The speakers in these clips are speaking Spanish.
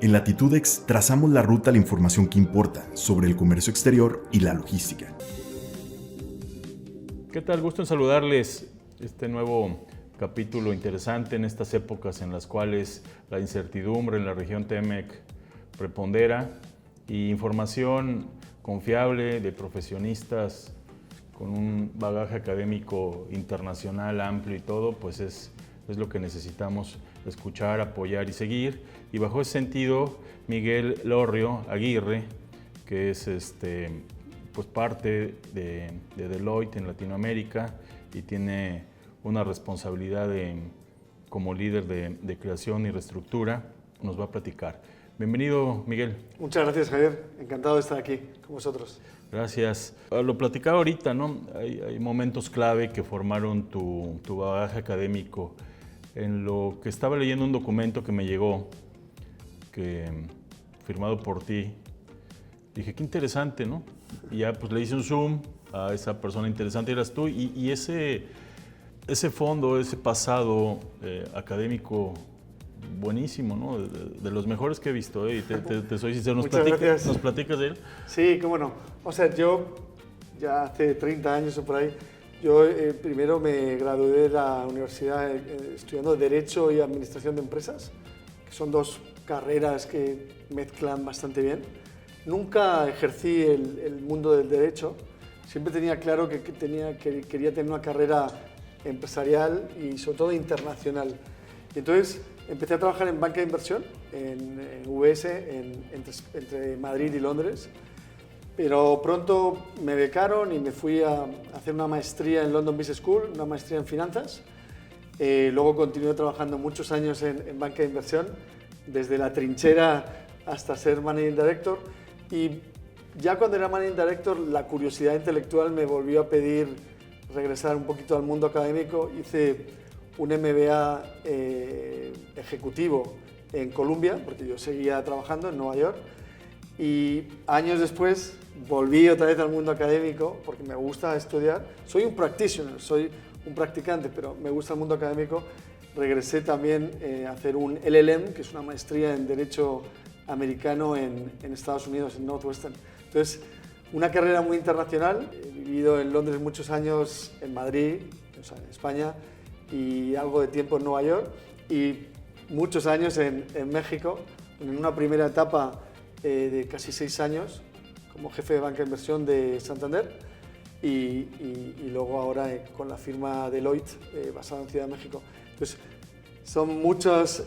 En Latitudex trazamos la ruta a la información que importa sobre el comercio exterior y la logística. ¿Qué tal? Gusto en saludarles. Este nuevo capítulo interesante en estas épocas en las cuales la incertidumbre en la región TEMEC prepondera y información confiable de profesionistas con un bagaje académico internacional amplio y todo, pues es lo que necesitamos escuchar, apoyar y seguir. Y bajo ese sentido, Miguel Lorrio Aguirre, que es pues parte de Deloitte en Latinoamérica y tiene una responsabilidad como líder de creación y reestructura, nos va a platicar. Bienvenido, Miguel. Muchas gracias, Javier. Encantado de estar aquí con vosotros. Gracias. Lo platicaba ahorita, ¿no? Hay momentos clave que formaron tu bagaje académico. En lo que estaba leyendo un documento que me llegó, firmado por ti, dije, qué interesante, ¿no? Y ya pues le hice un zoom a esa persona interesante, eras tú, y ese fondo, ese pasado académico buenísimo, ¿no? De los mejores que he visto, ¿eh? Y te soy sincero, ¿nos platicas de él? Sí, cómo no. O sea, yo ya hace 30 años o por ahí, yo primero me gradué de la universidad estudiando Derecho y Administración de Empresas, que son dos carreras que mezclan bastante bien. Nunca ejercí el mundo del derecho, siempre tenía claro que quería tener una carrera empresarial y sobre todo internacional. Y entonces empecé a trabajar en banca de inversión, en UBS, entre Madrid y Londres, pero pronto me becaron y me fui a hacer una maestría en London Business School, una maestría en finanzas. Luego continué trabajando muchos años en banca de inversión, desde la trinchera hasta ser Managing Director. Y ya cuando era Managing Director, la curiosidad intelectual me volvió a pedir regresar un poquito al mundo académico. Hice un MBA ejecutivo en Columbia, porque yo seguía trabajando en Nueva York. Y años después volví otra vez al mundo académico, porque me gusta estudiar. Soy un practitioner, soy un practicante, pero me gusta el mundo académico. Regresé también a hacer un LLM, que es una maestría en Derecho Americano en Estados Unidos, en Northwestern. Entonces, una carrera muy internacional. He vivido en Londres muchos años, en Madrid, o sea, en España, y algo de tiempo en Nueva York, y muchos años en México, en una primera etapa de casi 6 años, como jefe de banca de inversión de Santander, y luego ahora con la firma Deloitte, basada en Ciudad de México. Entonces, son muchas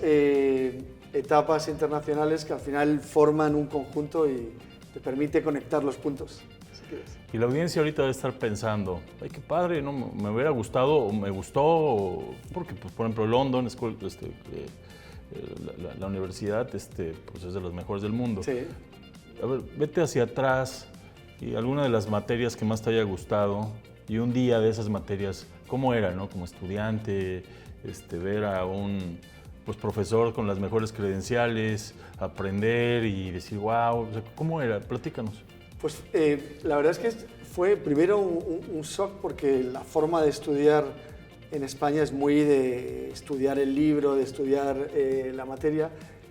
etapas internacionales que al final forman un conjunto y te permite conectar los puntos. Y la audiencia ahorita debe estar pensando, ay, qué padre, ¿no? Me hubiera gustado o me gustó, porque, pues, por ejemplo, London School, la universidad pues es de las mejores del mundo. Sí. A ver, vete hacia atrás y alguna de las materias que más te haya gustado y un día de esas materias, ¿cómo era, no? Como estudiante, ver a un profesor con las mejores credenciales, aprender y decir, wow, o sea, ¿cómo era? Platícanos. Pues la verdad es que fue primero un shock, porque la forma de estudiar en España es muy de estudiar el libro, de estudiar la materia,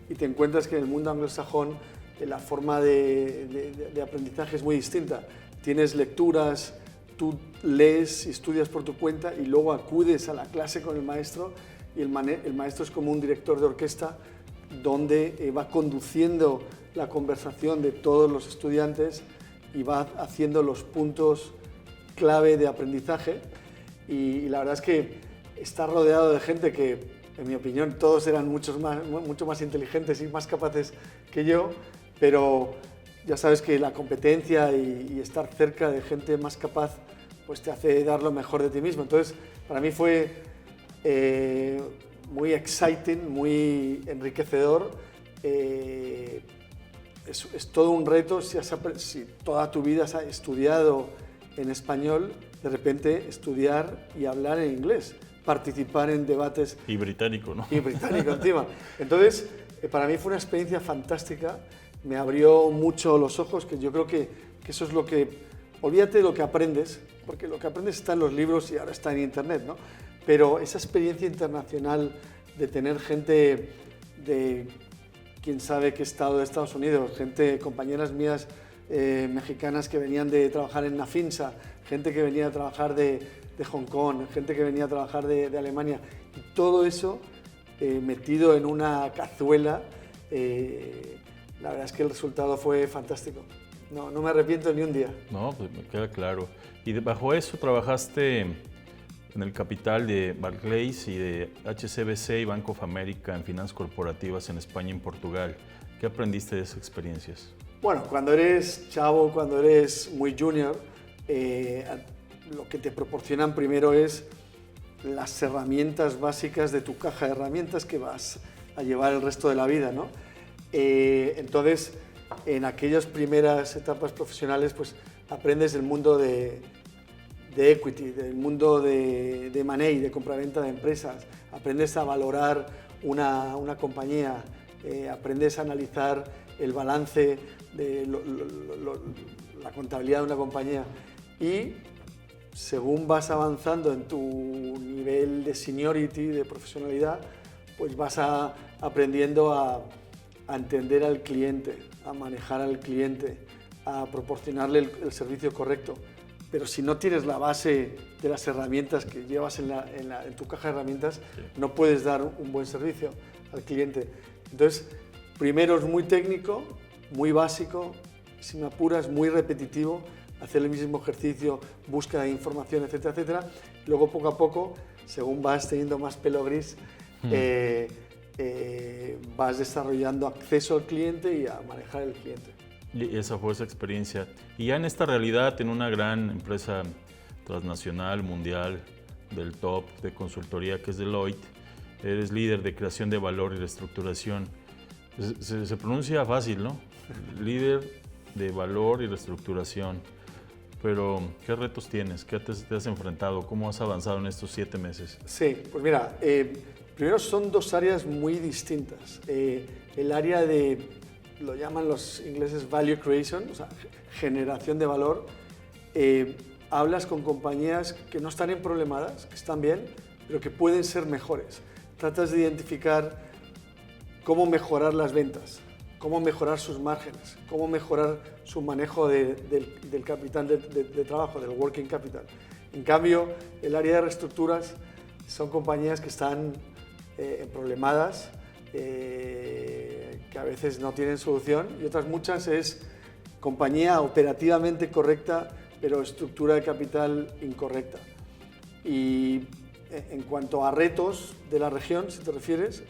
y te encuentras que en el mundo anglosajón la forma de aprendizaje es muy distinta. Tienes lecturas, tú lees y estudias por tu cuenta y luego acudes a la clase con el maestro, y el maestro es como un director de orquesta donde va conduciendo la conversación de todos los estudiantes y va haciendo los puntos clave de aprendizaje. Y la verdad es que está rodeado de gente que, en mi opinión, todos eran mucho más inteligentes y más capaces que yo, pero ya sabes que la competencia y estar cerca de gente más capaz pues te hace dar lo mejor de ti mismo. Entonces, para mí fue muy exciting, muy enriquecedor. Es todo un reto. Si toda tu vida has estudiado en español, de repente estudiar y hablar en inglés, participar en debates. Y británico, ¿no? Y británico encima. Entonces, para mí fue una experiencia fantástica, me abrió mucho los ojos, que yo creo que eso es lo que... Olvídate de lo que aprendes, porque lo que aprendes está en los libros y ahora está en internet, ¿no? Pero esa experiencia internacional de tener gente de quién sabe qué estado de Estados Unidos, compañeras mías mexicanas que venían de trabajar en Nafinsa, gente que venía a trabajar de Hong Kong, gente que venía a trabajar de Alemania, y todo eso metido en una cazuela, la verdad es que el resultado fue fantástico. No me arrepiento ni un día. No, pues me queda claro. Y bajo eso trabajaste en el capital de Barclays y de HSBC y Bank of America en finanzas corporativas en España y en Portugal. ¿Qué aprendiste de esas experiencias? Bueno, cuando eres chavo, cuando eres muy junior, lo que te proporcionan primero es las herramientas básicas de tu caja de herramientas que vas a llevar el resto de la vida, ¿no? Entonces, en aquellas primeras etapas profesionales, pues aprendes el mundo de equity, del mundo de money, de compraventa de empresas, aprendes a valorar una compañía, aprendes a analizar el balance de la contabilidad de una compañía, y según vas avanzando en tu nivel de seniority, de profesionalidad, pues vas aprendiendo a entender al cliente, a manejar al cliente, a proporcionarle el servicio correcto. Pero si no tienes la base de las herramientas que llevas en tu caja de herramientas, no puedes dar un buen servicio al cliente. Entonces, primero es muy técnico, muy básico, si me apuras, muy repetitivo, hacer el mismo ejercicio, búsqueda de información, etcétera, etcétera. Luego, poco a poco, según vas teniendo más pelo gris, vas desarrollando acceso al cliente y a manejar el cliente. Y esa fue esa experiencia. Y ya en esta realidad, en una gran empresa transnacional, mundial, del top de consultoría que es Deloitte, eres líder de creación de valor y reestructuración. Se pronuncia fácil, ¿no? Líder de valor y reestructuración. Pero, ¿qué retos tienes? ¿Qué te has enfrentado? ¿Cómo has avanzado en estos 7 meses? Sí, pues mira, primero son dos áreas muy distintas. El área lo llaman los ingleses value creation, o sea, generación de valor. Hablas con compañías que no están emproblemadas, que están bien, pero que pueden ser mejores. Tratas de identificar cómo mejorar las ventas, cómo mejorar sus márgenes, cómo mejorar su manejo del capital de trabajo, del working capital. En cambio, el área de reestructuras son compañías que están emproblemadas, que a veces no tienen solución, y otras muchas es compañía operativamente correcta, pero estructura de capital incorrecta. Y en cuanto a retos de la región, si te refieres,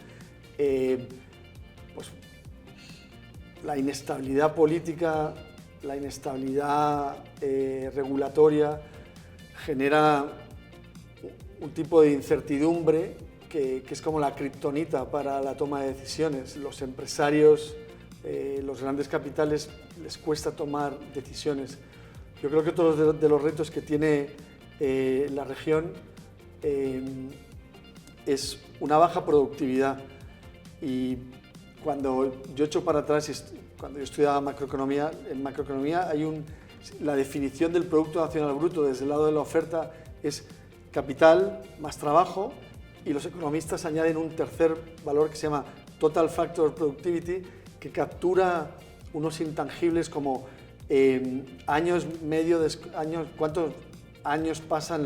pues la inestabilidad política, la inestabilidad regulatoria genera un tipo de incertidumbre que es como la kriptonita para la toma de decisiones. Los empresarios, los grandes capitales, les cuesta tomar decisiones. Yo creo que otro de los retos que tiene la región es una baja productividad. Y cuando yo echo para atrás, cuando yo estudiaba macroeconomía, en macroeconomía hay la definición del Producto Nacional Bruto desde el lado de la oferta es capital más trabajo, y los economistas añaden un tercer valor que se llama Total Factor Productivity, que captura unos intangibles como años medio, cuántos años pasan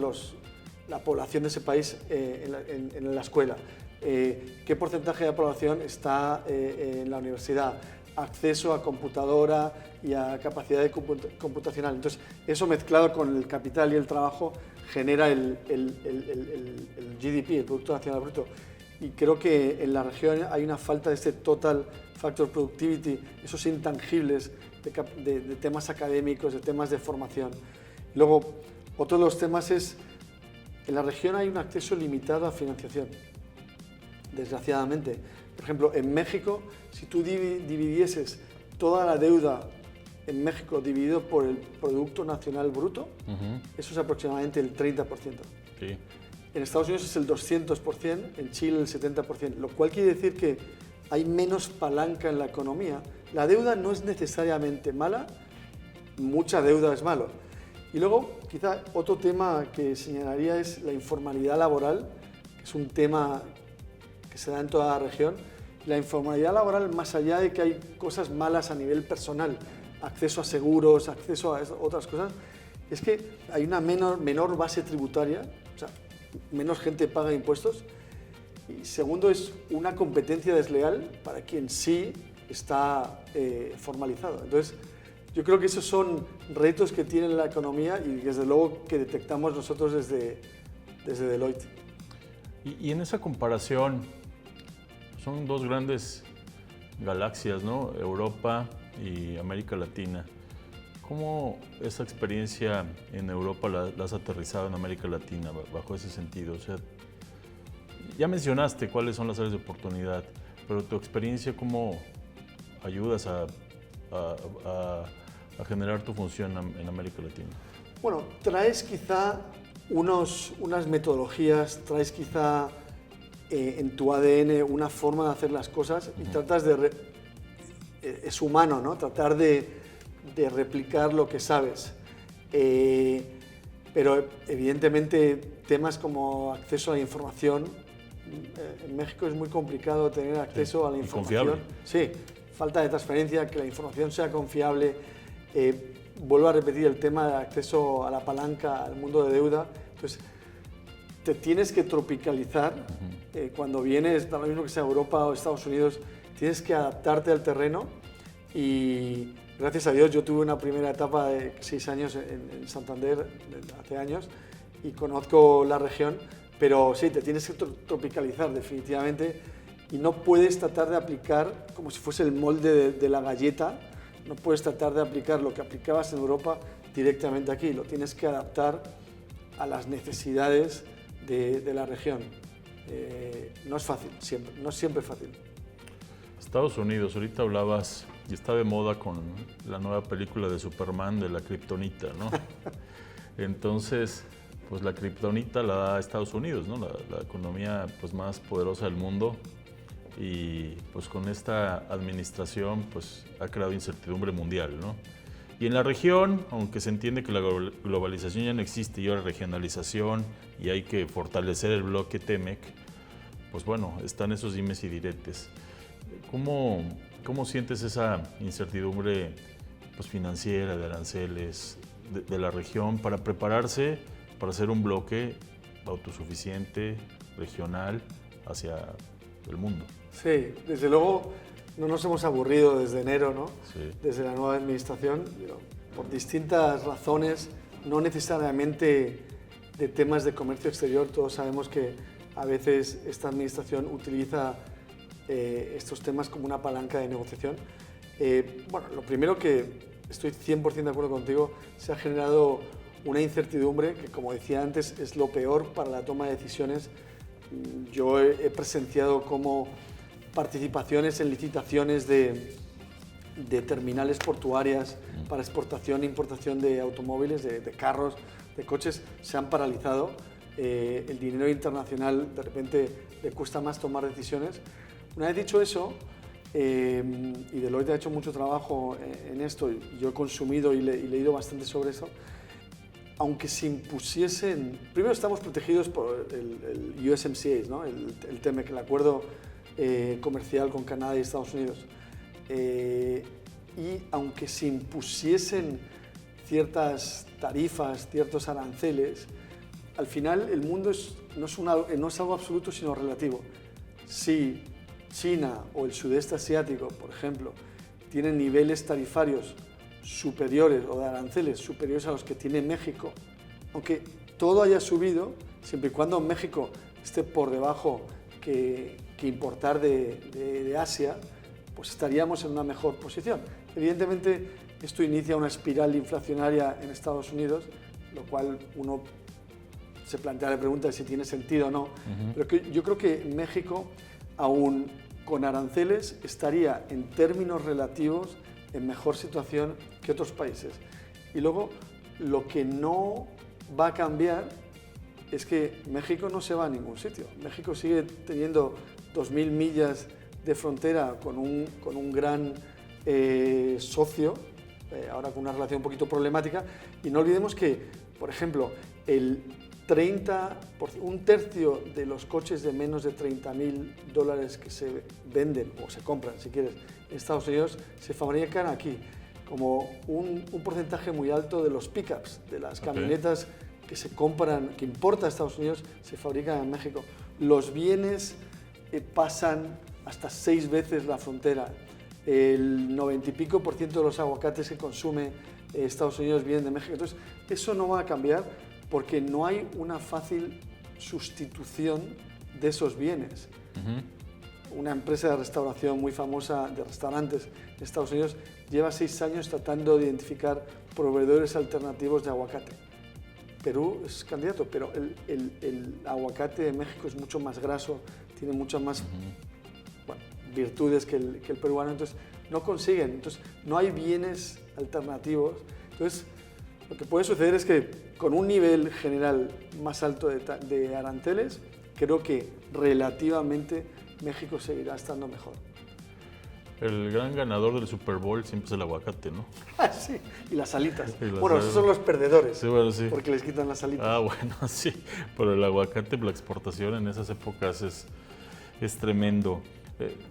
la población de ese país en la escuela, qué porcentaje de población está en la universidad, acceso a computadora y a capacidad computacional. Entonces, eso mezclado con el capital y el trabajo genera el GDP, el Producto Nacional Bruto. Y creo que en la región hay una falta de este Total Factor Productivity, esos intangibles de temas académicos, de temas de formación. Luego, otro de los temas es, en la región hay un acceso limitado a financiación, desgraciadamente. Por ejemplo, en México, si tú dividieses toda la deuda en México dividido por el Producto Nacional Bruto, eso es aproximadamente el 30%. Sí. En Estados Unidos es el 200%, en Chile el 70%, lo cual quiere decir que hay menos palanca en la economía. La deuda no es necesariamente mala, mucha deuda es malo. Y luego, quizá otro tema que señalaría es la informalidad laboral, que es un tema que se da en toda la región, La informalidad laboral, más allá de que hay cosas malas a nivel personal, acceso a seguros, acceso a otras cosas, es que hay una menor base tributaria, o sea, menos gente paga impuestos. Y segundo, es una competencia desleal para quien sí está formalizado. Entonces, yo creo que esos son retos que tiene la economía y desde luego que detectamos nosotros desde Deloitte. Y en esa comparación, son dos grandes galaxias, ¿no? Europa y América Latina. ¿Cómo esa experiencia en Europa la has aterrizado en América Latina bajo ese sentido? O sea, ya mencionaste cuáles son las áreas de oportunidad, pero tu experiencia, ¿cómo ayudas a generar tu función en América Latina? Bueno, traes quizá unas metodologías, traes quizá en tu ADN una forma de hacer las cosas y tratas es humano, ¿no? Tratar de replicar lo que sabes. Pero evidentemente temas como acceso a la información, en México es muy complicado tener acceso a la información. Confiable. Sí, falta de transparencia, que la información sea confiable. Vuelvo a repetir el tema de acceso a la palanca, al mundo de deuda. Entonces, te tienes que tropicalizar. Cuando vienes, da lo mismo que sea Europa o Estados Unidos, tienes que adaptarte al terreno y gracias a Dios yo tuve una primera etapa de 6 años en Santander, hace años, y conozco la región, pero sí, te tienes que tropicalizar definitivamente y no puedes tratar de aplicar como si fuese el molde de la galleta, no puedes tratar de aplicar lo que aplicabas en Europa directamente aquí, lo tienes que adaptar a las necesidades de la región. No es fácil, no siempre es fácil. Estados Unidos, ahorita hablabas y está de moda con la nueva película de Superman de la kriptonita, ¿no? Entonces, pues la kriptonita la da Estados Unidos, ¿no? La economía pues, más poderosa del mundo y pues con esta administración pues ha creado incertidumbre mundial, ¿no? Y en la región, aunque se entiende que la globalización ya no existe y ahora regionalización y hay que fortalecer el bloque TEMEC, pues bueno, están esos dimes y diretes. ¿Cómo sientes esa incertidumbre pues, financiera, de aranceles, de la región para prepararse para ser un bloque autosuficiente, regional, hacia el mundo? Sí, desde luego no nos hemos aburrido desde enero, ¿no? Sí. Desde la nueva administración, por distintas razones, no necesariamente de temas de comercio exterior. Todos sabemos que a veces esta administración utiliza estos temas como una palanca de negociación. Bueno, lo primero que estoy 100% de acuerdo contigo, se ha generado una incertidumbre que, como decía antes, es lo peor para la toma de decisiones. Yo he presenciado como participaciones en licitaciones de terminales portuarias para exportación e importación de automóviles, de carros, de coches, se han paralizado. El dinero internacional de repente le cuesta más tomar decisiones. Una vez dicho eso, y Deloitte ha hecho mucho trabajo en esto, y yo he consumido y leído bastante sobre eso, aunque se impusiesen... Primero estamos protegidos por el USMCA, ¿no? el TEMEC, el acuerdo comercial con Canadá y Estados Unidos. Y aunque se impusiesen ciertas tarifas, ciertos aranceles, al final el mundo no es algo absoluto, sino relativo. Si China o el sudeste asiático, por ejemplo, tienen niveles tarifarios superiores o de aranceles superiores a los que tiene México, aunque todo haya subido, siempre y cuando México esté por debajo que importar de Asia, pues estaríamos en una mejor posición. Evidentemente, esto inicia una espiral inflacionaria en Estados Unidos, lo cual uno se plantea la pregunta de si tiene sentido o no, pero yo creo que México, aún con aranceles, estaría en términos relativos en mejor situación que otros países. Y luego, lo que no va a cambiar es que México no se va a ningún sitio. México sigue teniendo 2.000 millas de frontera con un gran socio, ahora con una relación un poquito problemática, y no olvidemos que, por ejemplo, un tercio de los coches de menos de $30,000 que se venden o se compran, si quieres, en Estados Unidos, se fabrican aquí. Como un porcentaje muy alto de los pickups, de las camionetas que se compran, que importa a Estados Unidos, se fabrican en México. Los bienes pasan hasta 6 veces la frontera. El 90 y pico % de los aguacates que consume Estados Unidos vienen de México. Entonces, eso no va a cambiar porque no hay una fácil sustitución de esos bienes. Una empresa de restauración muy famosa de restaurantes en Estados Unidos lleva 6 años tratando de identificar proveedores alternativos de aguacate. Perú es candidato, pero el aguacate de México es mucho más graso, tiene muchas más virtudes que el peruano, entonces no consiguen, entonces no hay bienes alternativos. Entonces lo que puede suceder es que con un nivel general más alto de aranceles, creo que relativamente México seguirá estando mejor. El gran ganador del Super Bowl siempre es el aguacate, ¿no? Sí, y las alitas. Esos son los perdedores, sí, bueno, sí. Porque les quitan las alitas. Bueno, sí, pero el aguacate, la exportación en esas épocas es tremendo.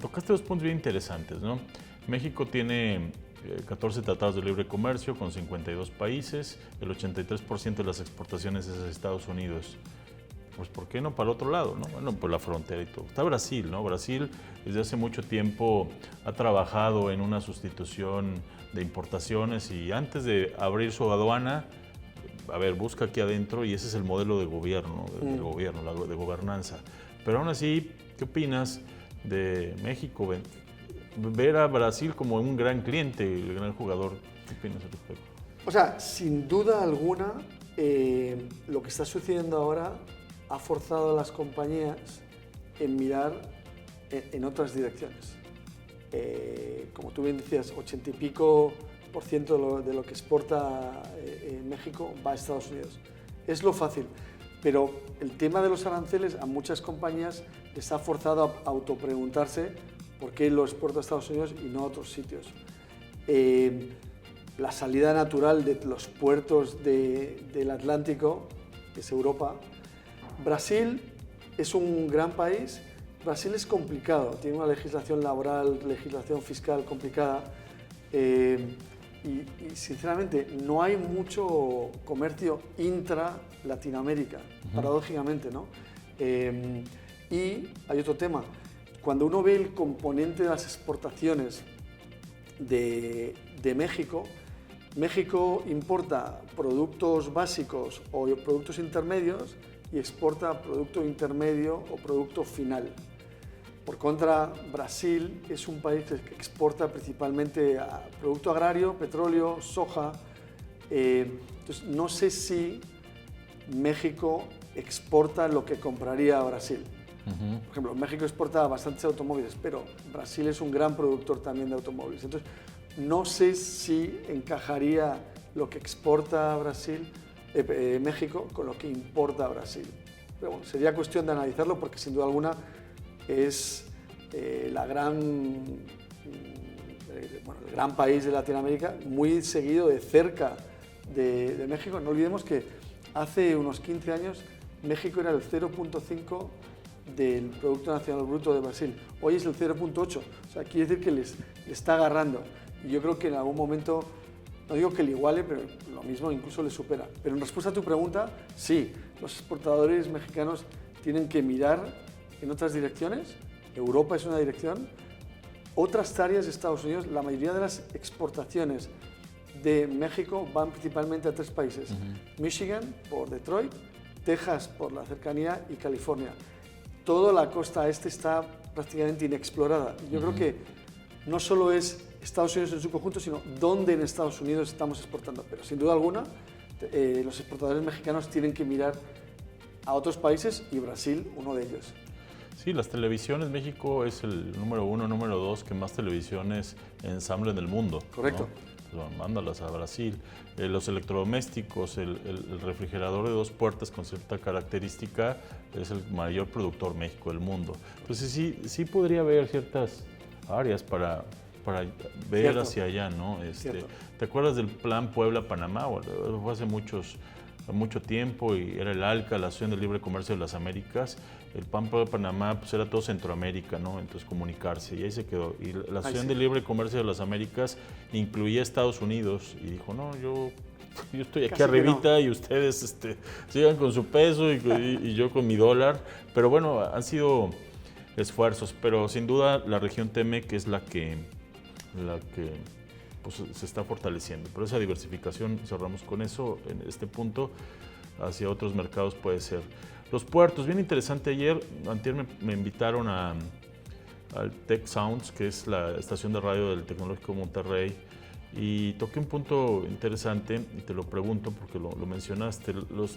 Tocaste 2 puntos bien interesantes, ¿no? México tiene 14 tratados de libre comercio con 52 países, el 83% de las exportaciones es a Estados Unidos. Pues ¿por qué no para el otro lado, no? Bueno, pues la frontera y todo. Está Brasil, ¿no? Brasil desde hace mucho tiempo ha trabajado en una sustitución de importaciones y antes de abrir su aduana, busca aquí adentro y ese es el modelo de gobierno, de gobernanza. Pero aún así, ¿qué opinas de México? Ver a Brasil como un gran cliente, el gran jugador. ¿Qué opinas al respecto? O sea, sin duda alguna, lo que está sucediendo ahora ha forzado a las compañías en mirar en otras direcciones. Como tú bien decías, 80 y pico % de lo que exporta México va a Estados Unidos. Es lo fácil, pero el tema de los aranceles a muchas compañías les ha forzado a autopreguntarse por qué lo exporta a Estados Unidos y no a otros sitios. La salida natural de los puertos del Atlántico, que es Europa. Brasil es un gran país. Brasil es complicado, tiene una legislación laboral, legislación fiscal complicada y sinceramente no hay mucho comercio intra-Latinoamérica, paradójicamente, ¿no? Y hay otro tema, cuando uno ve el componente de las exportaciones de México, México importa productos básicos o productos intermedios y exporta producto intermedio o producto final. Por contra, Brasil es un país que exporta principalmente a producto agrario, petróleo, soja. Entonces, no sé si México exporta lo que compraría a Brasil. Por ejemplo, México exporta bastantes automóviles, pero Brasil es un gran productor también de automóviles. Entonces, no sé si encajaría lo que exporta a Brasil, México con lo que importa a Brasil. Pero bueno, sería cuestión de analizarlo porque sin duda alguna es el gran país de Latinoamérica, muy seguido de cerca de México. No olvidemos que hace unos 15 años México era el 0.5 del Producto Nacional Bruto de Brasil. Hoy es el 0.8, o sea, quiere decir que le está agarrando. Y yo creo que en algún momento, no digo que le iguale, pero lo mismo incluso le supera. Pero en respuesta a tu pregunta, sí, los exportadores mexicanos tienen que mirar en otras direcciones. Europa es una dirección. Otras áreas de Estados Unidos, la mayoría de las exportaciones de México van principalmente a 3 países. Michigan, por Detroit, Texas, por la cercanía, y California. Toda la costa este está prácticamente inexplorada. Yo creo que no solo es Estados Unidos en su conjunto, sino dónde en Estados Unidos estamos exportando. Pero sin duda alguna, los exportadores mexicanos tienen que mirar a otros países y Brasil, uno de ellos. Sí, las televisiones, México es el número 1, número 2 que más televisiones ensambla en el mundo. Correcto. ¿No? Pues, mándalas a Brasil. Los electrodomésticos, el refrigerador de 2 puertas con cierta característica es el mayor productor México del mundo. Entonces sí podría haber ciertas áreas para ver hacia allá, ¿no? ¿Te acuerdas del plan Puebla-Panamá? Fue hace muchos mucho tiempo y era el ALCA, la Asociación de Libre Comercio de las Américas. El Pampa de Panamá pues era todo Centroamérica, ¿no? Entonces comunicarse y ahí se quedó. Y la Asociación de Libre Comercio de las Américas incluía Estados Unidos y dijo, no, yo estoy aquí arribita y ustedes sigan con su peso y yo con mi dólar. Pero bueno, han sido esfuerzos, pero sin duda la región TEMEC es la que pues, se está fortaleciendo. Pero esa diversificación, cerramos con eso en este punto, hacia otros mercados puede ser. Los puertos, bien interesante, antier me invitaron al Tech Sounds, que es la estación de radio del Tecnológico Monterrey, y toqué un punto interesante, y te lo pregunto porque lo mencionaste,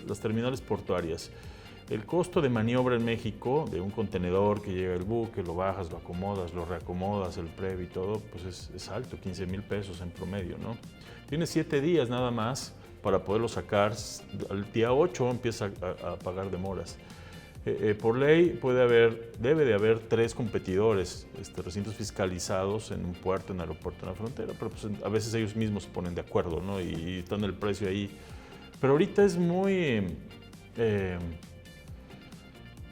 las terminales portuarias. El costo de maniobra en México de un contenedor que llega al buque, lo bajas, lo acomodas, lo reacomodas, el previo y todo, pues es alto, 15,000 pesos en promedio, ¿no? Tienes 7 días nada más para poderlo sacar. Al día 8 empieza a pagar demoras. Por ley debe de haber 3 competidores, recintos fiscalizados en un puerto, en aeropuerto, en la frontera, pero pues a veces ellos mismos se ponen de acuerdo, ¿no? Y están el precio ahí. Pero ahorita es muy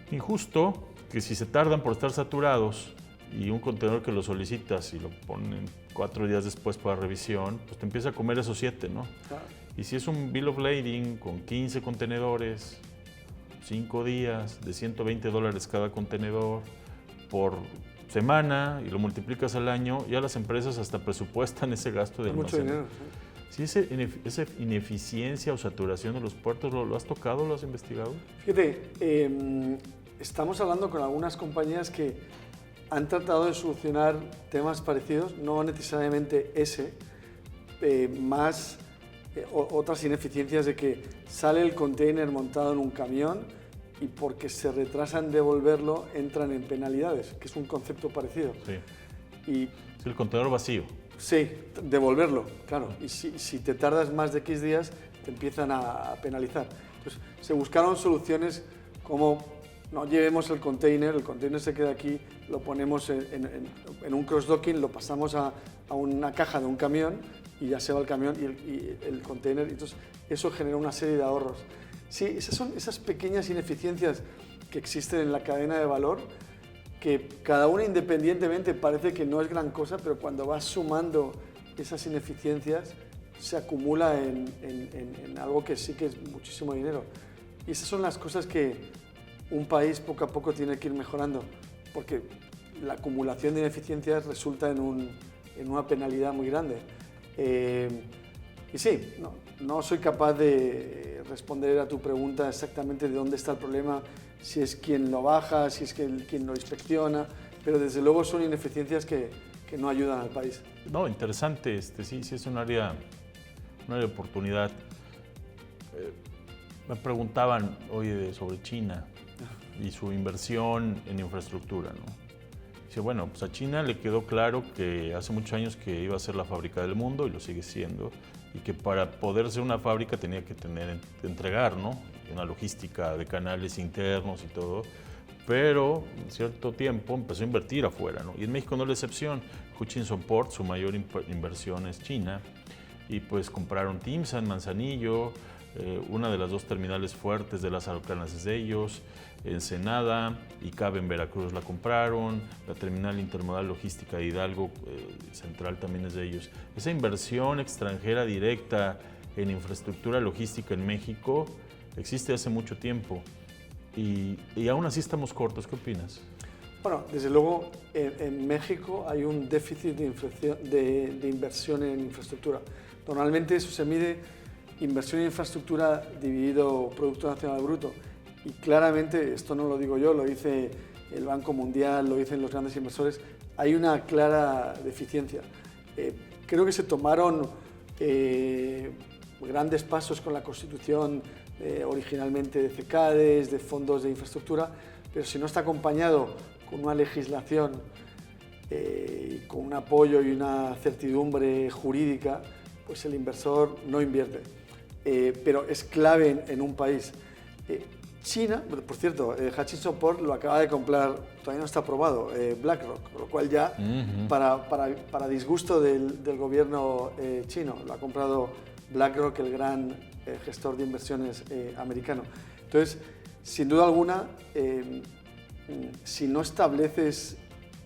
injusto que si se tardan por estar saturados y un contenedor que lo solicitas y lo ponen 4 días después para revisión, pues te empieza a comer esos 7, ¿no? Claro. Y si es un bill of lading con 15 contenedores, 5 días, de $120 cada contenedor por semana y lo multiplicas al año, ya las empresas hasta presupuestan ese gasto de almacenamiento. Mucho dinero, sí. Si esa ineficiencia o saturación de los puertos, ¿lo has tocado, lo has investigado? Fíjate, estamos hablando con algunas compañías que han tratado de solucionar temas parecidos, no necesariamente más otras ineficiencias de que sale el container montado en un camión y porque se retrasan en devolverlo entran en penalidades, que es un concepto parecido. Sí. Y el contenedor vacío. Sí, devolverlo, claro. Y si te tardas más de X días, te empiezan a penalizar. Entonces, se buscaron soluciones como no llevemos el container se queda aquí, lo ponemos en un cross-docking, lo pasamos a una caja de un camión y ya se va el camión y el container. Entonces, eso genera una serie de ahorros. Sí, esas son esas pequeñas ineficiencias que existen en la cadena de valor, que cada una independientemente parece que no es gran cosa, pero cuando vas sumando esas ineficiencias se acumula en algo que sí que es muchísimo dinero. Y esas son las cosas que un país poco a poco tiene que ir mejorando, porque la acumulación de ineficiencias resulta en una penalidad muy grande. Y sí, no soy capaz de responder a tu pregunta exactamente de dónde está el problema, si es quien lo baja, si es quien lo inspecciona, pero desde luego son ineficiencias que no ayudan al país. No, interesante, sí es un área de oportunidad. Me preguntaban, oye, sobre China y su inversión en infraestructura, ¿no? Dice, bueno, pues a China le quedó claro que hace muchos años que iba a ser la fábrica del mundo y lo sigue siendo, y que para poder ser una fábrica tenía que entregar, ¿no? Una logística de canales internos y todo, pero en cierto tiempo empezó a invertir afuera, ¿no? Y en México no es la excepción. Hutchinson Port, su mayor inversión es China, y pues compraron Timsa en Manzanillo, una de las 2 terminales fuertes de las aeroplanas es de ellos, Ensenada y Cabe en Veracruz la compraron, la terminal intermodal logística de Hidalgo Central también es de ellos. Esa inversión extranjera directa en infraestructura logística en México existe hace mucho tiempo y aún así estamos cortos. ¿Qué opinas? Bueno, desde luego en México hay un déficit de inversión en infraestructura. Normalmente eso se mide inversión en infraestructura dividido Producto Nacional Bruto. Y claramente, esto no lo digo yo, lo dice el Banco Mundial, lo dicen los grandes inversores, hay una clara deficiencia. Creo que se tomaron grandes pasos con la constitución originalmente de CECADES, de fondos de infraestructura, pero si no está acompañado con una legislación, con un apoyo y una certidumbre jurídica, pues el inversor no invierte. Pero es clave en un país. China, por cierto, Hutchinson Port lo acaba de comprar, todavía no está aprobado, BlackRock, con lo cual ya, para disgusto del gobierno chino, lo ha comprado BlackRock, el gran gestor de inversiones americano. Entonces, sin duda alguna, si no estableces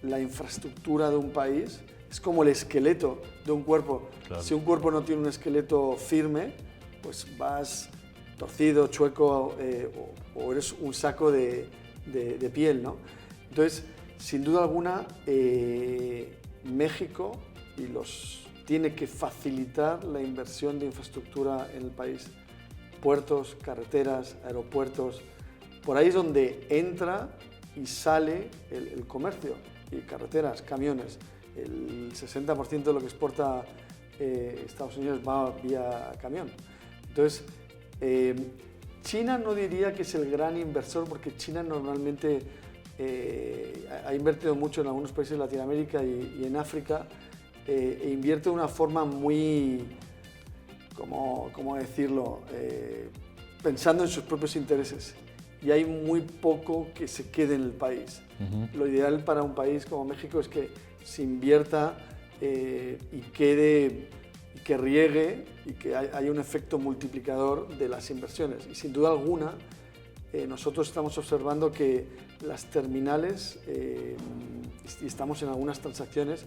la infraestructura de un país, es como el esqueleto de un cuerpo. Claro. Si un cuerpo no tiene un esqueleto firme, pues vas torcido, chueco o eres un saco de piel, ¿no? Entonces, sin duda alguna, México tiene que facilitar la inversión de infraestructura en el país. Puertos, carreteras, aeropuertos. Por ahí es donde entra y sale el comercio. Y carreteras, camiones. El 60% de lo que exporta Estados Unidos va vía camión. Entonces, China no diría que es el gran inversor, porque China normalmente ha invertido mucho en algunos países de Latinoamérica y en África, e invierte de una forma muy, ¿cómo decirlo?, pensando en sus propios intereses. Y hay muy poco que se quede en el país. Lo ideal para un país como México es que se invierta y que riegue y que haya un efecto multiplicador de las inversiones. Y sin duda alguna, nosotros estamos observando que las terminales, y estamos en algunas transacciones,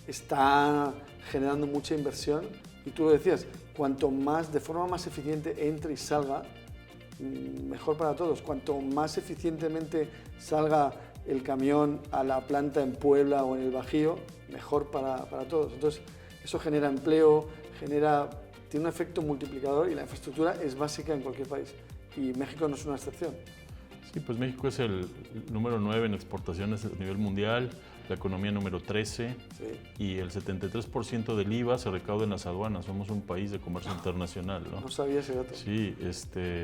está generando mucha inversión. Y tú lo decías, cuanto más, de forma más eficiente entre y salga, mejor para todos. Cuanto más eficientemente salga el camión a la planta en Puebla o en el Bajío, mejor para todos. Entonces, eso genera empleo, tiene un efecto multiplicador, y la infraestructura es básica en cualquier país. Y México no es una excepción. Sí, pues México es el número 9 en exportaciones a nivel mundial, la economía número 13, sí. Y el 73% del IVA se recauda en las aduanas. Somos un país de comercio internacional, ¿no? No sabía ese dato. Sí,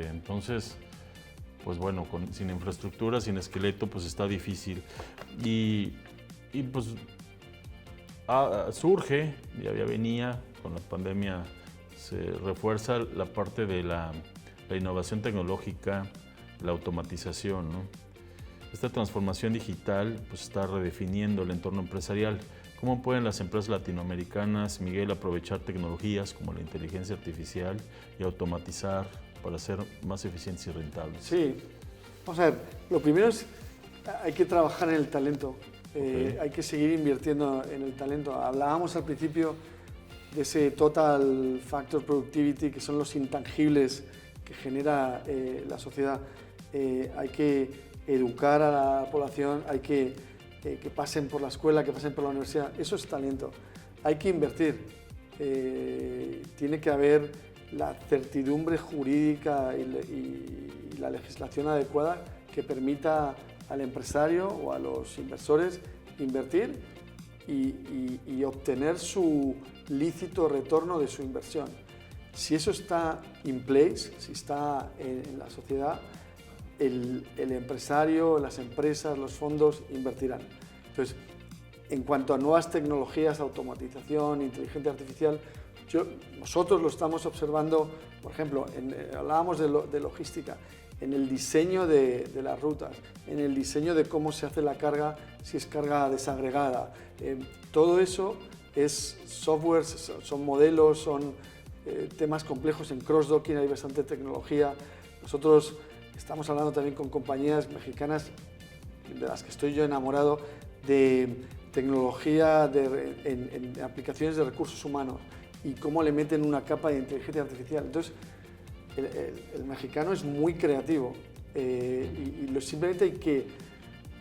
entonces, pues bueno, sin infraestructura, sin esqueleto, pues está difícil. Y pues surge, ya venía, con la pandemia se refuerza la parte de la innovación tecnológica, la automatización, ¿no? Esta transformación digital pues está redefiniendo el entorno empresarial. ¿Cómo pueden las empresas latinoamericanas, Miguel, aprovechar tecnologías como la inteligencia artificial y automatizar para ser más eficientes y rentables? Sí, vamos a ver, lo primero es, hay que trabajar en el talento, hay que seguir invirtiendo en el talento. Hablábamos al principio de ese Total Factor Productivity, que son los intangibles que genera la sociedad. Hay que educar a la población, hay que pasen por la escuela, que pasen por la universidad. Eso es talento. Hay que invertir. Tiene que haber la certidumbre jurídica y la legislación adecuada que permita al empresario o a los inversores invertir y obtener su lícito retorno de su inversión. Si eso está in place, si está en la sociedad, el empresario, las empresas, los fondos invertirán. Entonces, en cuanto a nuevas tecnologías, automatización, inteligencia artificial, nosotros lo estamos observando, por ejemplo, hablábamos de logística, en el diseño de las rutas, en el diseño de cómo se hace la carga, si es carga desagregada. Todo eso es software, son modelos, son temas complejos. En cross-docking hay bastante tecnología. Nosotros estamos hablando también con compañías mexicanas de las que estoy yo enamorado, de tecnología en aplicaciones de recursos humanos y cómo le meten una capa de inteligencia artificial. Entonces, el mexicano es muy creativo simplemente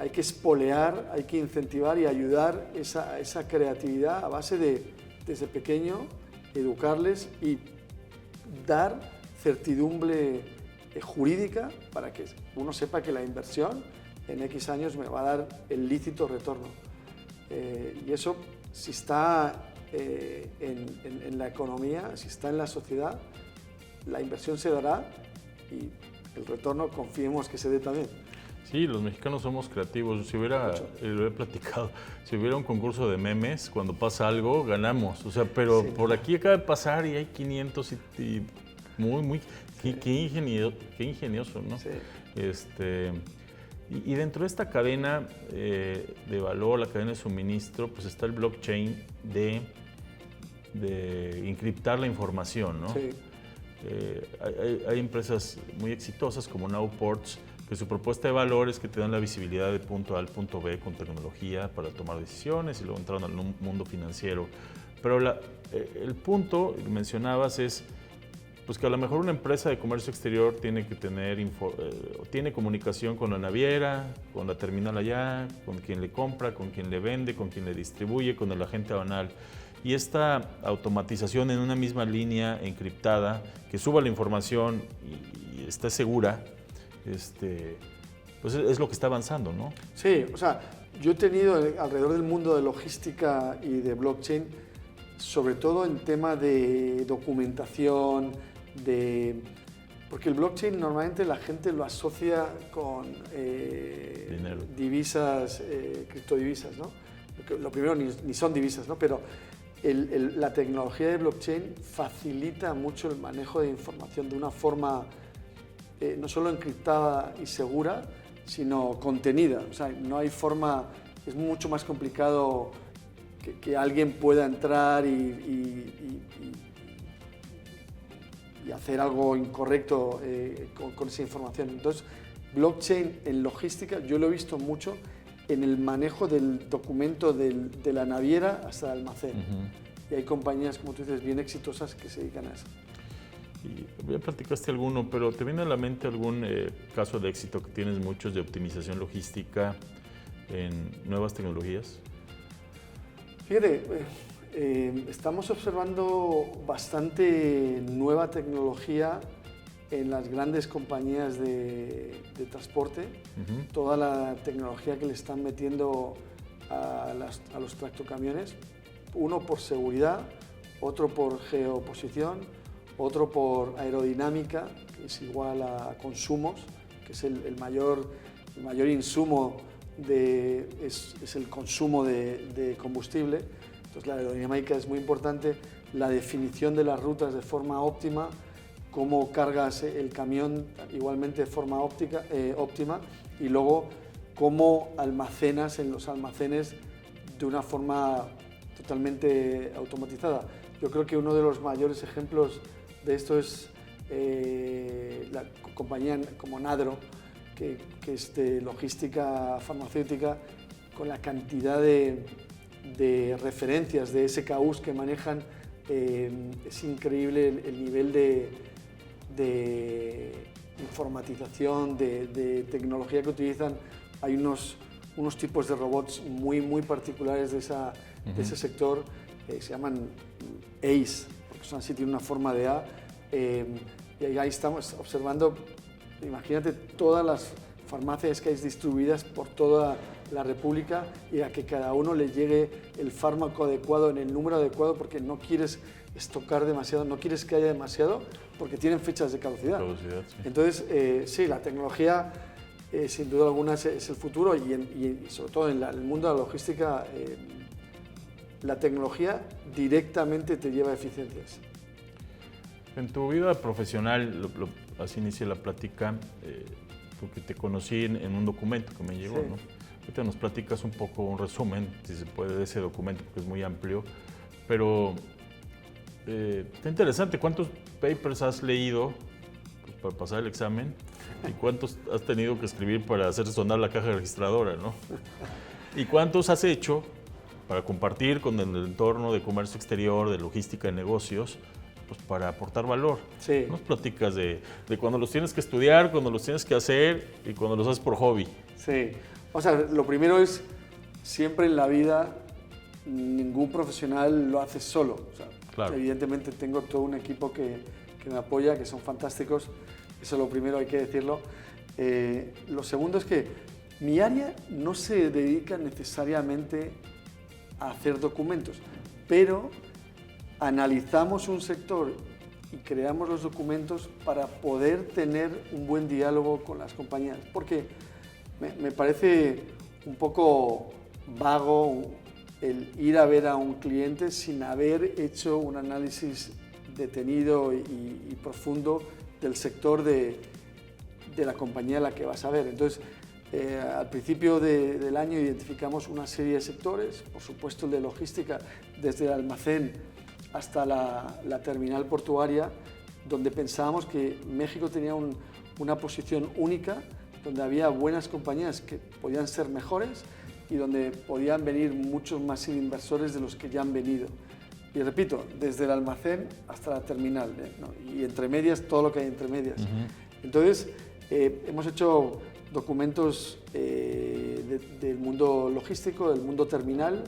hay que espolear, hay que incentivar y ayudar esa creatividad a base de, desde pequeño, educarles y dar certidumbre jurídica para que uno sepa que la inversión en X años me va a dar el lícito retorno. Y eso, si está en la economía, si está en la sociedad, la inversión se dará y el retorno confiemos que se dé también. Sí, los mexicanos somos creativos. Si hubiera, lo he platicado, si hubiera un concurso de memes, cuando pasa algo, ganamos. O sea, pero sí, por aquí acaba de pasar y hay 500 y muy, sí. qué ingenioso, ¿no? Sí. Y dentro de esta cadena de valor, la cadena de suministro, pues está el blockchain de de encriptar la información, ¿no? Sí. Hay empresas muy exitosas como Nowports, que su propuesta de valor es que te dan la visibilidad de punto A al punto B con tecnología para tomar decisiones y luego entraron al mundo financiero. Pero el punto que mencionabas es pues que a lo mejor una empresa de comercio exterior tiene que tener tiene comunicación con la naviera, con la terminal allá, con quien le compra, con quien le vende, con quien le distribuye, con el agente aduanal. Y esta automatización en una misma línea encriptada, que suba la información y esté segura, pues es lo que está avanzando, ¿no? Sí, o sea, yo he tenido alrededor del mundo de logística y de blockchain, sobre todo en tema de documentación, porque el blockchain normalmente la gente lo asocia con divisas, criptodivisas, ¿no? Lo primero ni son divisas, ¿no? Pero la tecnología de blockchain facilita mucho el manejo de información de una forma no solo encriptada y segura, sino contenida. O sea, no hay forma, es mucho más complicado que alguien pueda entrar y hacer algo incorrecto con esa información. Entonces, blockchain en logística, yo lo he visto mucho en el manejo del documento de la naviera hasta el almacén. Y hay compañías, como tú dices, bien exitosas que se dedican a eso. Y ya platicaste alguno, pero ¿te viene a la mente algún caso de éxito que tienes muchos de optimización logística en nuevas tecnologías? Fíjate, estamos observando bastante nueva tecnología en las grandes compañías de transporte, toda la tecnología que le están metiendo a los tractocamiones, uno por seguridad, otro por geoposición, otro por aerodinámica, que es igual a consumos, que es el mayor insumo es el consumo de combustible. Entonces la aerodinámica es muy importante, la definición de las rutas de forma óptima, cómo cargas el camión igualmente de forma óptima y luego cómo almacenas en los almacenes de una forma totalmente automatizada. Yo creo que uno de los mayores ejemplos de esto es la compañía como Nadro, que es de logística farmacéutica, con la cantidad de referencias de SKUs que manejan. Es increíble el nivel de informatización, de tecnología que utilizan. Hay unos tipos de robots muy particulares de ese sector, se llaman ACE, porque son así, tienen una forma de A. Y ahí estamos observando, imagínate todas las farmacias que hay distribuidas por toda la República y a que cada uno le llegue el fármaco adecuado en el número adecuado, porque no quieres estocar demasiado, no quieres que haya demasiado, porque tienen fechas de caducidad. Sí. Entonces, sí, la tecnología sin duda alguna es el futuro y sobre todo en el mundo de la logística, la tecnología directamente te lleva a eficiencias. En tu vida profesional, así inicié la plática, porque te conocí en un documento que me llegó, sí, ¿no? Ahorita nos platicas un poco, un resumen, si se puede, de ese documento, porque es muy amplio, pero está interesante. ¿Cuántos papers has leído para pasar el examen y cuántos has tenido que escribir para hacer sonar la caja registradora, ¿no? ¿Y cuántos has hecho para compartir con el entorno de comercio exterior, de logística de negocios, pues para aportar valor? Sí. Nos platicas de cuando los tienes que estudiar, cuando los tienes que hacer y cuando los haces por hobby. Sí. O sea, lo primero es, siempre en la vida, ningún profesional lo hace solo. O sea, claro, evidentemente tengo todo un equipo que me apoya, que son fantásticos. Eso es lo primero, hay que decirlo. Lo segundo es que mi área no se dedica necesariamente a hacer documentos, pero analizamos un sector y creamos los documentos para poder tener un buen diálogo con las compañías, porque me parece un poco vago el ir a ver a un cliente sin haber hecho un análisis detenido y profundo del sector de la compañía a la que vas a ver. Entonces, al principio del año identificamos una serie de sectores, por supuesto el de logística, desde el almacén hasta la terminal portuaria, donde pensábamos que México tenía una posición única, donde había buenas compañías que podían ser mejores y donde podían venir muchos más inversores de los que ya han venido. Y repito, desde el almacén hasta la terminal, ¿no? Y entre medias, todo lo que hay entre medias. Entonces, hemos hecho documentos del mundo logístico, del mundo terminal,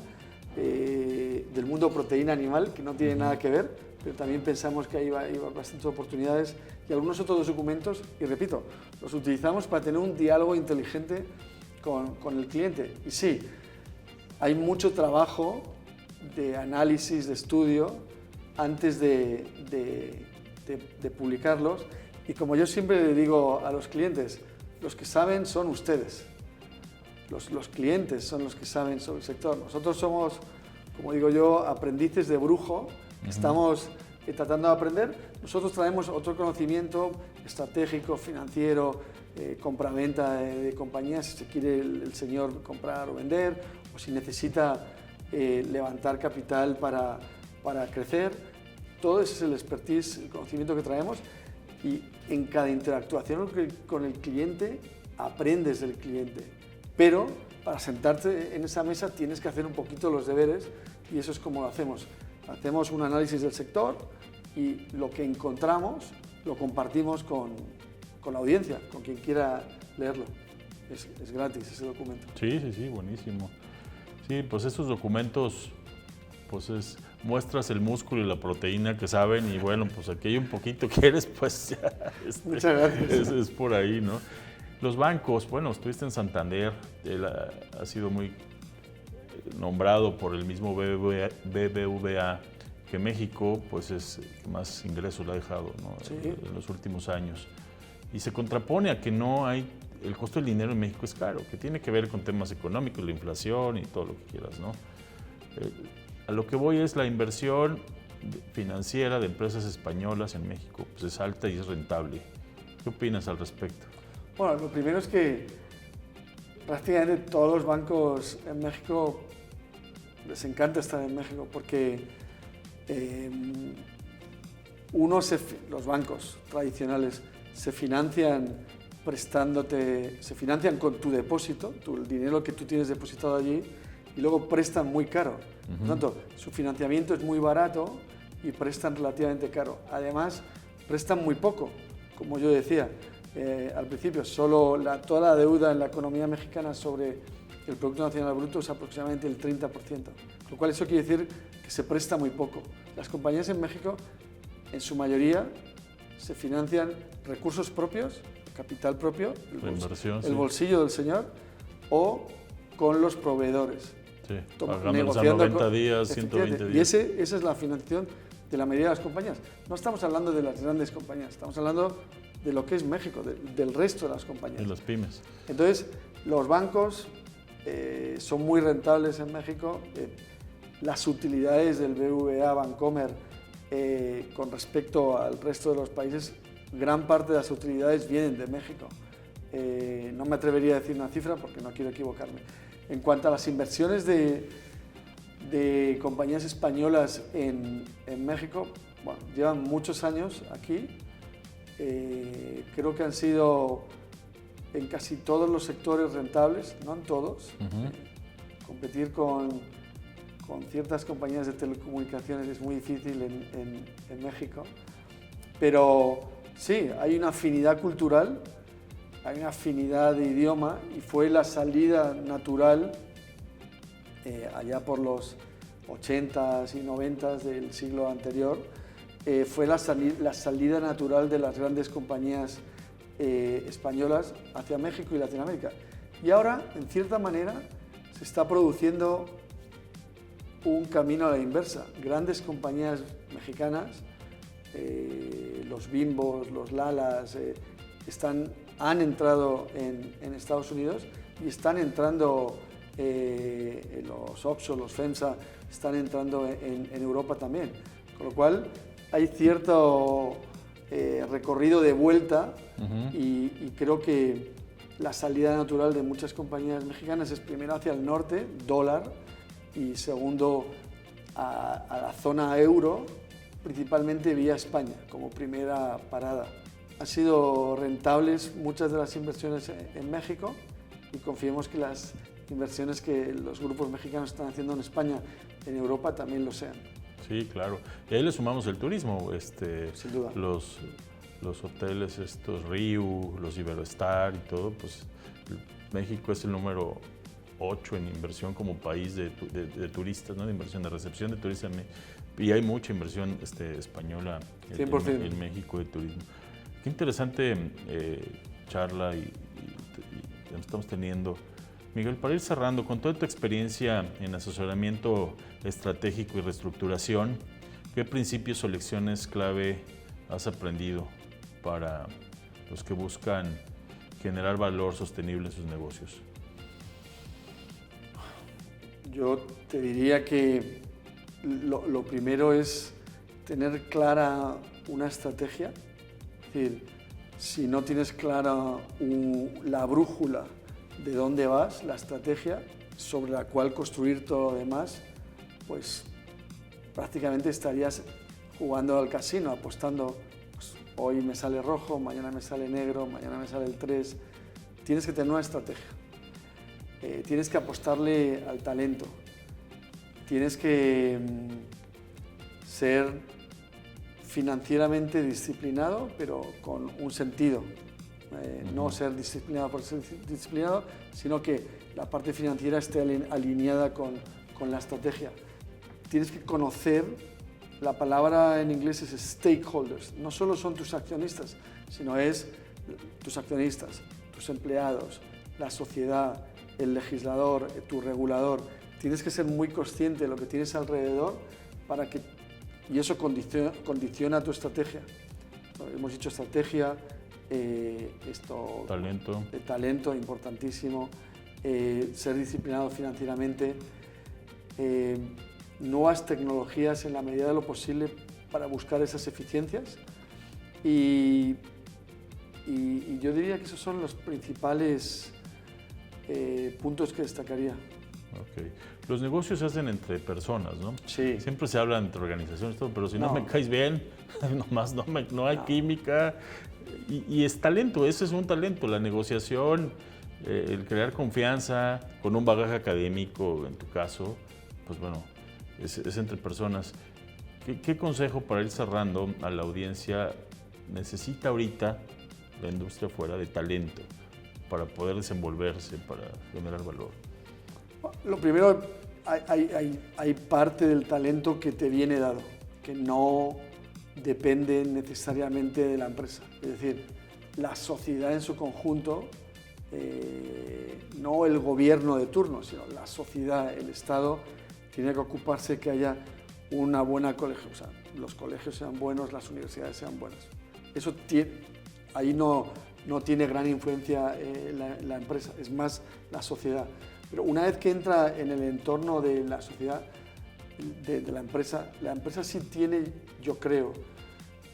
del mundo proteína animal, que no tiene nada que ver, pero también pensamos que hay bastantes oportunidades, y algunos otros documentos, y repito, los utilizamos para tener un diálogo inteligente con el cliente. Y sí, hay mucho trabajo de análisis, de estudio, antes de publicarlos, y como yo siempre le digo a los clientes, los que saben son ustedes. Los clientes son los que saben sobre el sector. Nosotros somos, como digo yo, aprendices de brujo. Estamos tratando de aprender. Nosotros traemos otro conocimiento estratégico, financiero, compra-venta de compañías, si se quiere el señor comprar o vender, o si necesita levantar capital para crecer. Todo ese es el expertise, el conocimiento que traemos, y en cada interactuación con el cliente aprendes del cliente. Pero para sentarte en esa mesa tienes que hacer un poquito los deberes, y eso es como lo hacemos. Hacemos un análisis del sector y lo que encontramos lo compartimos con la audiencia, con quien quiera leerlo. Es gratis ese documento. Sí, buenísimo. Sí, pues estos documentos, pues muestras el músculo y la proteína que saben, y bueno, pues aquí hay un poquito que eres, pues ya. Muchas gracias. Es por ahí, ¿no? Los bancos, bueno, estuviste en Santander, él ha sido muy nombrado por el mismo BBVA, que México pues es que más ingresos le ha dejado, ¿no? Sí. En los últimos años. Y se contrapone a que no hay, el costo del dinero en México es caro, que tiene que ver con temas económicos, la inflación y todo lo que quieras, ¿no? A lo que voy es la inversión financiera de empresas españolas en México, pues es alta y es rentable. ¿Qué opinas al respecto? Bueno, lo primero es que prácticamente todos los bancos en México les encanta estar en México, porque los bancos tradicionales se financian con tu depósito, el dinero que tú tienes depositado allí, y luego prestan muy caro. Por lo tanto, su financiamiento es muy barato y prestan relativamente caro. Además, prestan muy poco, como yo decía al principio, toda la deuda en la economía mexicana sobre el Producto Nacional Bruto es aproximadamente el 30%, lo cual eso quiere decir que se presta muy poco. Las compañías en México, en su mayoría, se financian recursos propios, capital propio, el bolsillo del señor, o con los proveedores. Sí, pagándolos a 90 días, 120 días. Y esa es la financiación de la mayoría de las compañías. No estamos hablando de las grandes compañías, estamos hablando de lo que es México, del resto de las compañías. De las pymes. Entonces, los bancos son muy rentables en México. Las utilidades del BBVA Bancomer con respecto al resto de los países, gran parte de las utilidades vienen de México. No me atrevería a decir una cifra porque no quiero equivocarme. En cuanto a las inversiones de compañías españolas en México, bueno, llevan muchos años aquí. Creo que han sido en casi todos los sectores rentables, no en todos. Competir con ciertas compañías de telecomunicaciones es muy difícil en México, pero sí, hay una afinidad cultural, hay una afinidad de idioma, y fue la salida natural allá por los 80s y 90s del siglo anterior, fue la salida natural de las grandes compañías españolas hacia México y Latinoamérica. Y ahora, en cierta manera, se está produciendo un camino a la inversa. Grandes compañías mexicanas, los Bimbos, los Lalas, han entrado en Estados Unidos, y están entrando los Oxxo, los FEMSA, están entrando en Europa también. Con lo cual hay cierto recorrido de vuelta, y creo que la salida natural de muchas compañías mexicanas es primero hacia el norte, dólar, y segundo a la zona euro, principalmente vía España, como primera parada. Han sido rentables muchas de las inversiones en México y confiemos que las inversiones que los grupos mexicanos están haciendo en España, en Europa, también lo sean. Sí, claro. Y ahí le sumamos el turismo, Sin duda. los hoteles, estos Riu, los Iberostar y todo, pues México es el número 8 en inversión como país de turistas, ¿no? De inversión, de recepción de turistas. Y hay mucha inversión española 100%. en México de turismo. Qué interesante charla y estamos teniendo. Miguel, para ir cerrando, con toda tu experiencia en asesoramiento estratégico y reestructuración, ¿qué principios o lecciones clave has aprendido para los que buscan generar valor sostenible en sus negocios? Yo te diría que lo primero es tener clara una estrategia. Es decir, si no tienes clara la brújula de dónde vas, la estrategia sobre la cual construir todo lo demás, pues prácticamente estarías jugando al casino, apostando, pues, hoy me sale rojo, mañana me sale negro, mañana me sale el 3. Tienes que tener una estrategia. Tienes que apostarle al talento. Tienes que ser financieramente disciplinado, pero con un sentido. No ser disciplinado por ser disciplinado, sino que la parte financiera esté alineada con la estrategia. Tienes que conocer, la palabra en inglés es stakeholders, no solo son tus accionistas, sino es tus accionistas, tus empleados, la sociedad, el legislador, tu regulador. Tienes que ser muy consciente de lo que tienes alrededor y eso condiciona tu estrategia. Hemos dicho estrategia, talento, importantísimo, ser disciplinado financieramente, nuevas tecnologías en la medida de lo posible para buscar esas eficiencias y yo diría que esos son los principales puntos que destacaría. Okay. Los negocios se hacen entre personas, ¿no? Sí. Siempre se habla entre organizaciones, todo, pero si no me caes bien, no hay química. Y es talento, ese es un talento, la negociación, el crear confianza con un bagaje académico, en tu caso, pues bueno, es entre personas. ¿Qué consejo para ir cerrando a la audiencia necesita ahorita la industria fuera de talento para poder desenvolverse, para generar valor? Lo primero, hay parte del talento que te viene dado, que no depende necesariamente de la empresa. Es decir, la sociedad en su conjunto, no el gobierno de turno, sino la sociedad, el Estado, tiene que ocuparse que haya una buena colegio, o sea, los colegios sean buenos, las universidades sean buenas. Eso ahí no tiene gran influencia la empresa, es más la sociedad. Pero una vez que entra en el entorno de la sociedad, de la empresa sí tiene, yo creo,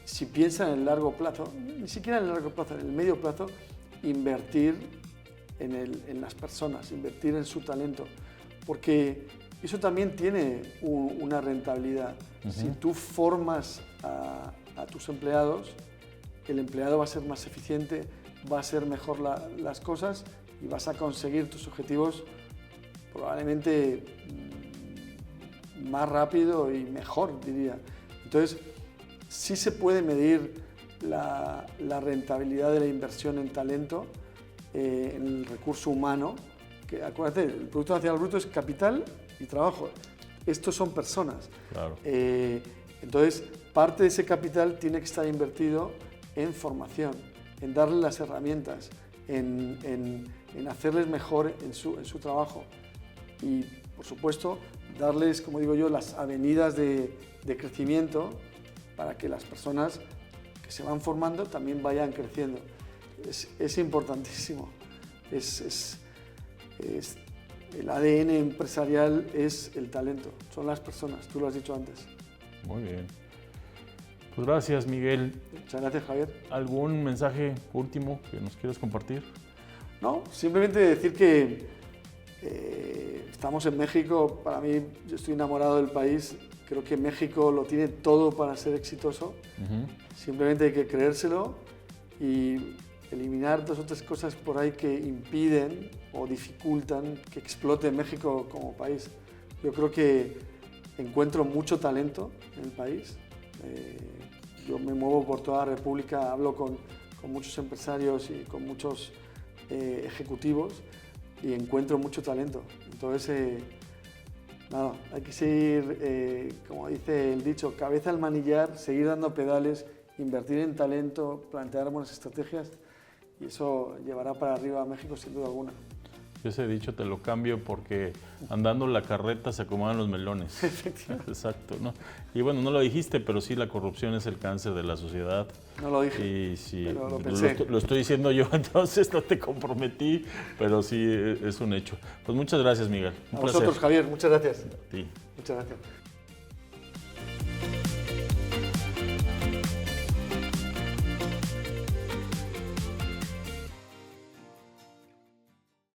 si piensa en el largo plazo, ni siquiera en el largo plazo, en el medio plazo, invertir en las personas, invertir en su talento, porque eso también tiene una rentabilidad. Si tú formas a tus empleados, el empleado va a ser más eficiente, va a hacer mejor las cosas y vas a conseguir tus objetivos probablemente más rápido y mejor, diría. Entonces, sí se puede medir la rentabilidad de la inversión en talento, en el recurso humano, que acuérdate, el Producto Nacional Bruto es capital y trabajo. Estos son personas. Claro. Entonces, parte de ese capital tiene que estar invertido en formación, en darles las herramientas, en hacerles mejor en su trabajo. Y, por supuesto, darles, como digo yo, las avenidas de crecimiento para que las personas que se van formando también vayan creciendo. Es importantísimo. El ADN empresarial es el talento, son las personas, tú lo has dicho antes. Muy bien. Pues gracias, Miguel. Muchas gracias, Javier. ¿Algún mensaje último que nos quieras compartir? No, simplemente decir que estamos en México. Para mí, yo estoy enamorado del país. Creo que México lo tiene todo para ser exitoso. Simplemente hay que creérselo y eliminar 2 o 3 cosas por ahí que impiden o dificultan que explote México como país. Yo creo que encuentro mucho talento en el país. Yo me muevo por toda la República, hablo con muchos empresarios y con muchos ejecutivos y encuentro mucho talento. Entonces, nada, hay que seguir, como dice el dicho, cabeza al manillar, seguir dando pedales, invertir en talento, plantear buenas estrategias y eso llevará para arriba a México sin duda alguna. Ese dicho te lo cambio porque andando la carreta se acomodan los melones. Efectivamente. Exacto, ¿no? Y bueno, no lo dijiste, pero sí, la corrupción es el cáncer de la sociedad. No lo dije, Y sí, pero lo pensé. lo estoy diciendo yo, entonces no te comprometí, pero sí es un hecho. Pues muchas gracias, Miguel. Un A placer. vosotros, Javier, muchas gracias. A ti. Muchas gracias.